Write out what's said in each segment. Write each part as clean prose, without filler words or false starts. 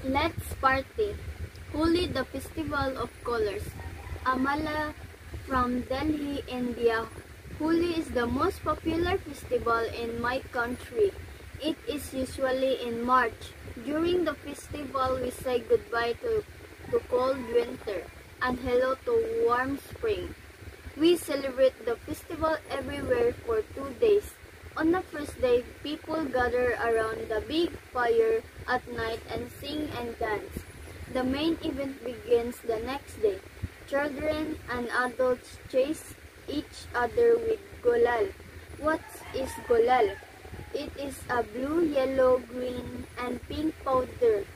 Let's party! Holi, the festival of colors. Amala from Delhi, India. Holi is the most popular festival in my country. It is usually in March. During the festival, we say goodbye to cold winter and hello to warm spring. We celebrate the festival everywhere for 2 days. On the first day, people gather around the big fire at night and sing and dance. The main event begins the next day. Children and adults chase each other with gulal. What is gulal? It is a blue, yellow, green, and pink powder.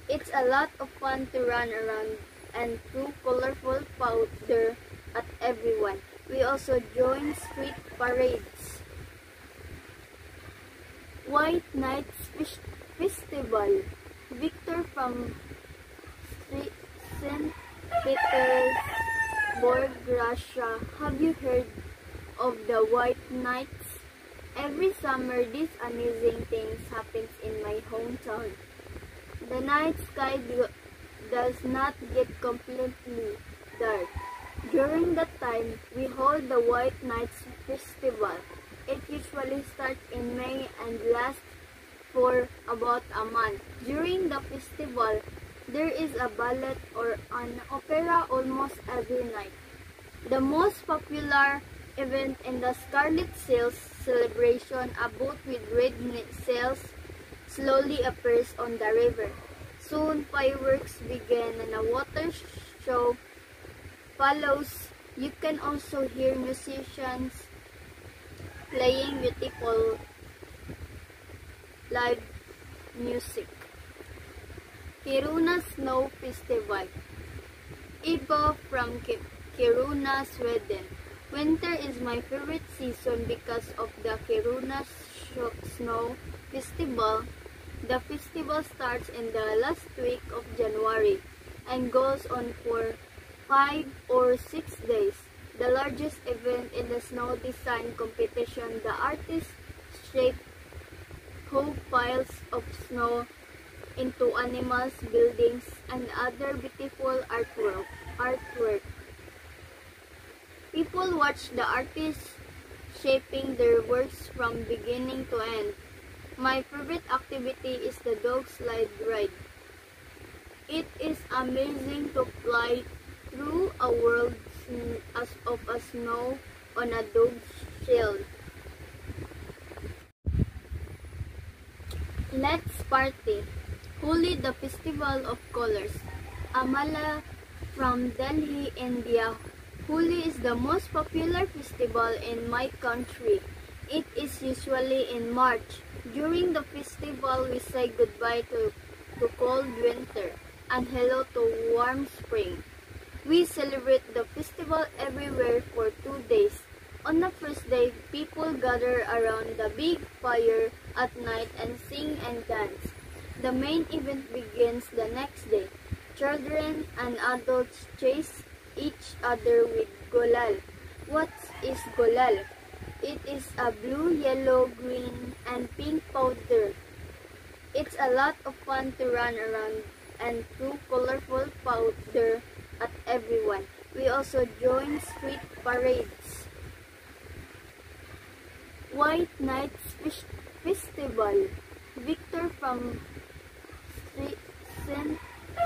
It's a lot of fun to run around and throw colorful powder at everyone. We also join street parades. White Nights Festival. Victor from St. Petersburg, Russia. Have you heard of the White Nights? Every summer, these amazing things happens in my hometown. The night sky does not get completely dark. During that time, we hold the White Nights Festival. It usually starts in May and lasts for about a month. During the festival, there is a ballet or an opera almost every night. The most popular event in the Scarlet Sails celebration, a boat with red sails, slowly appears on the river. Soon, fireworks begin and a water show follows. You can also hear musicians playing beautiful live music. Kiruna Snow Festival. Eva from Kiruna, Sweden. Winter is my favorite season because of the Kiruna Snow Festival. The festival starts in the last week of January and goes on for 5 or 6 days. The largest event in the snow design competition, the artists shape whole piles of snow into animals, buildings, and other beautiful artwork. People watch the artists shaping their works from beginning to end. My favorite activity is the dog slide ride. It is amazing to fly through a world of snow on a dog's shell. Let's party! Holi, the festival of colors. Amala from Delhi, India. Holi is the most popular festival in my country. It is usually in March. During the festival, we say goodbye to cold winter and hello to warm spring. We celebrate the festival everywhere for 2 days. On the first day, people gather around the big fire at night and sing and dance. The main event begins the next day. Children and adults chase each other with gulal. What is gulal? It is a blue, yellow, green, and pink powder. It's a lot of fun to run around and throw colorful powder at everyone. We also join street parades. White Nights Festival. Victor from St.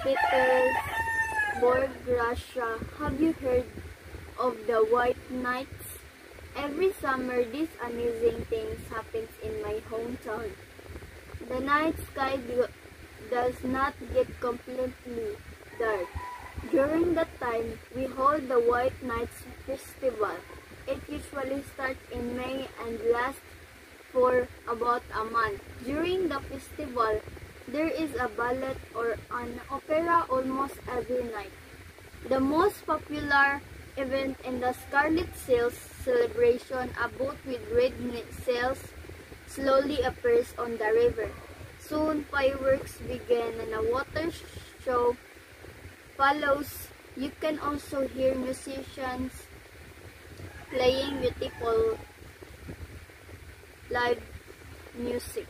Petersburg, Russia. Have you heard of the White Nights? Every summer, these amazing things happens in my hometown. The night sky does not get completely dark. During that time, we hold the White Nights Festival. It usually starts in May and lasts for about a month. During the festival, there is a ballet or an opera almost every night. The most popular event in the Scarlet Sails celebration, a boat with red sails, slowly appears on the river. Soon, fireworks begin and a water show follows. You can also hear musicians playing beautiful live music.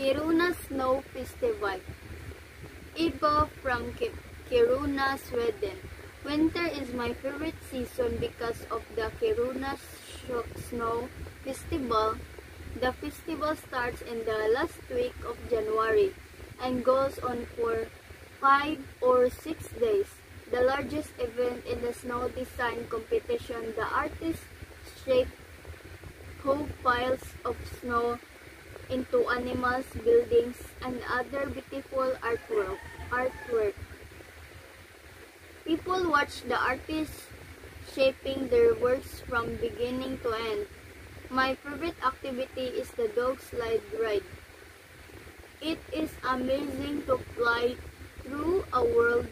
Kiruna Snow Festival. Eva from Kiruna, Sweden. Winter is my favorite season because of the Kiruna Snow Festival. The festival starts in the last week of January and goes on for 5 or 6 days. The largest event in the snow design competition, the artists shape whole piles of snow into animals, buildings, and other beautiful artwork. People watch the artists shaping their works from beginning to end. My favorite activity is the dog slide ride. It is amazing to fly through a world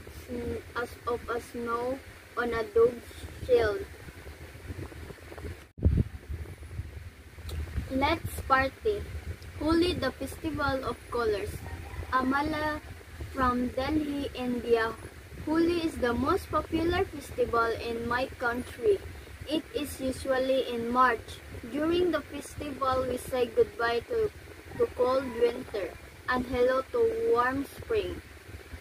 of snow on a dog's shield. Let's party! Holi, the festival of colors. Amala from Delhi, India. Holi is the most popular festival in my country. It is usually in March. During the festival, we say goodbye to cold winter and hello to warm spring.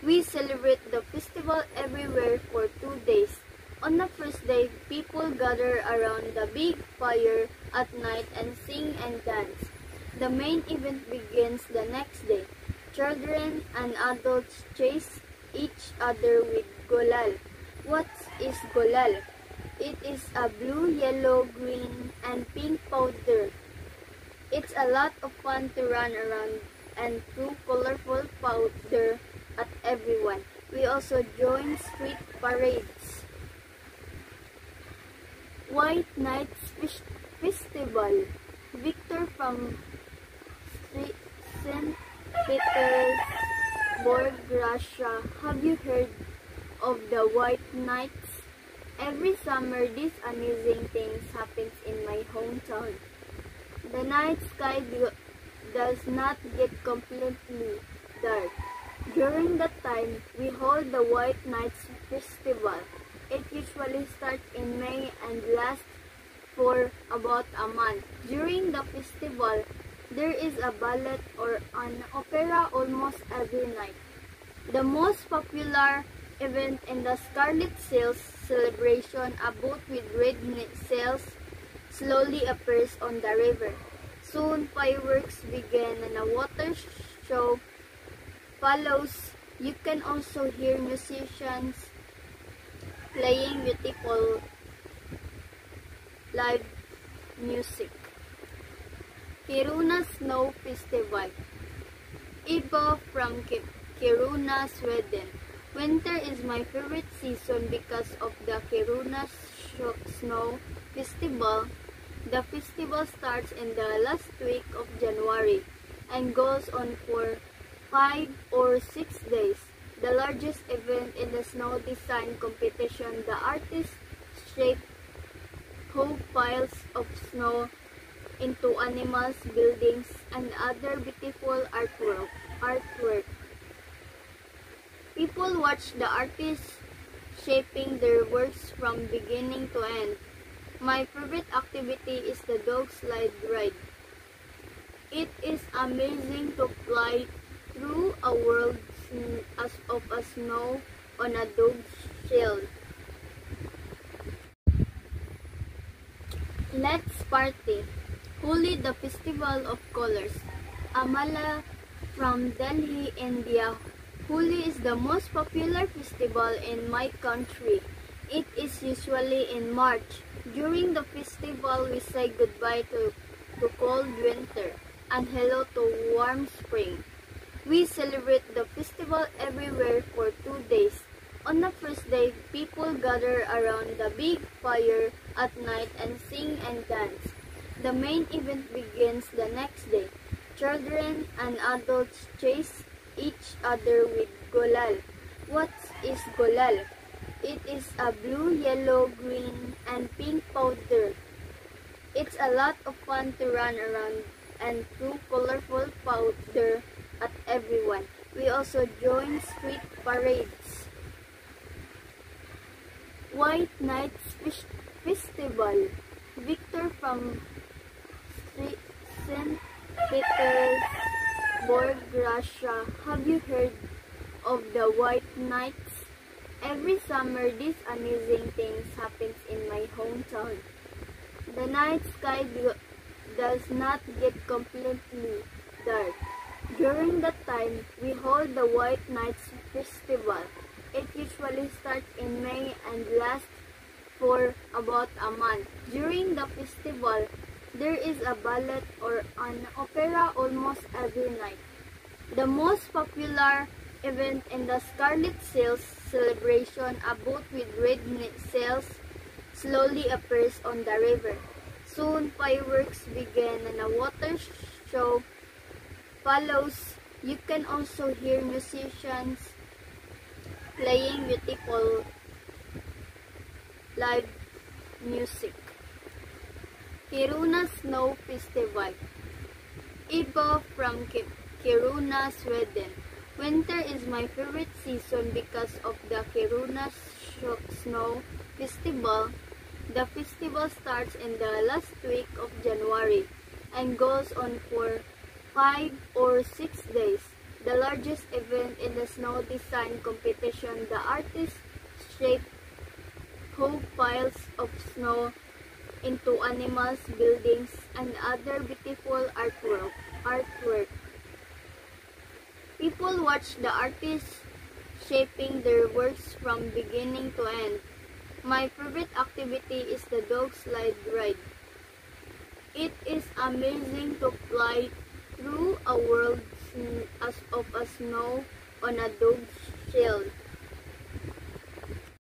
We celebrate the festival everywhere for 2 days. On the first day, people gather around the big fire at night and sing and dance. The main event begins the next day. Children and adults chase each other with gulal. What is gulal? It is a blue, yellow, green, and pink powder. It's a lot of fun to run around and throw colorful powder at everyone. We also join street parades. White Nights Festival. Victor from St. Petersburg, Russia. Have you heard of the White Nights? Every summer, these amazing things happen in my hometown. The night sky does not get completely dark. During that time, we hold the White Nights Festival. It usually starts in May and lasts for about a month. During the festival, there is a ballet or an opera almost every night. The most popular event in the Scarlet Sails celebration, a boat with red sails slowly appears on the river. Soon, fireworks begin and a water show follows. You can also hear musicians playing beautiful live music. Kiruna Snow Festival. Eva from Kiruna, Sweden. Winter is my favorite season because of the Kiruna Snow Festival. The festival starts in the last week of January and goes on for 5 or 6 days. The largest event in the snow design competition, the artists shape whole piles of snow into animals, buildings, and other beautiful artwork. People watch the artists shaping their works from beginning to end. My favorite activity is the dog slide ride. It is amazing to fly through a world of snow on a dog's shield. Let's party! Holi, the festival of colors. Amala from Delhi, India. Holi is the most popular festival in my country. It is usually in March. During the festival, we say goodbye to cold winter and hello to warm spring. We celebrate the festival everywhere for 2 days. On the first day, people gather around the big fire at night and sing and dance. The main event begins the next day. Children and adults chase each other with gulal. What is gulal? It is a blue, yellow, green, and pink powder. It's a lot of fun to run around and throw colorful powder at everyone. We also join street parades. White Nights Festival. Victor from St. Petersburg, Borg, Russia. Have you heard of the White Nights? Every summer, these amazing things happens in my hometown. The night sky does not get completely dark. During that time, we hold the White Nights Festival. It usually starts in May and lasts for about a month. During the festival, there is a ballet or an opera almost every night. The most popular event in the Scarlet Sails celebration, a boat with red sails slowly appears on the river. Soon, fireworks begin and a water show follows. You can also hear musicians playing beautiful live music. Kiruna Snow Festival. Eva from Kiruna, Sweden. Winter is my favorite season because of the Kiruna Snow Festival. The festival starts in the last week of January and goes on for 5 or 6 days. The largest event in the snow design competition, the artists shape whole piles of snow into animals, buildings, and other beautiful artwork. People watch the artists shaping their works from beginning to end. My favorite activity is the dog slide ride. It is amazing to fly through a world of snow on a dog sled.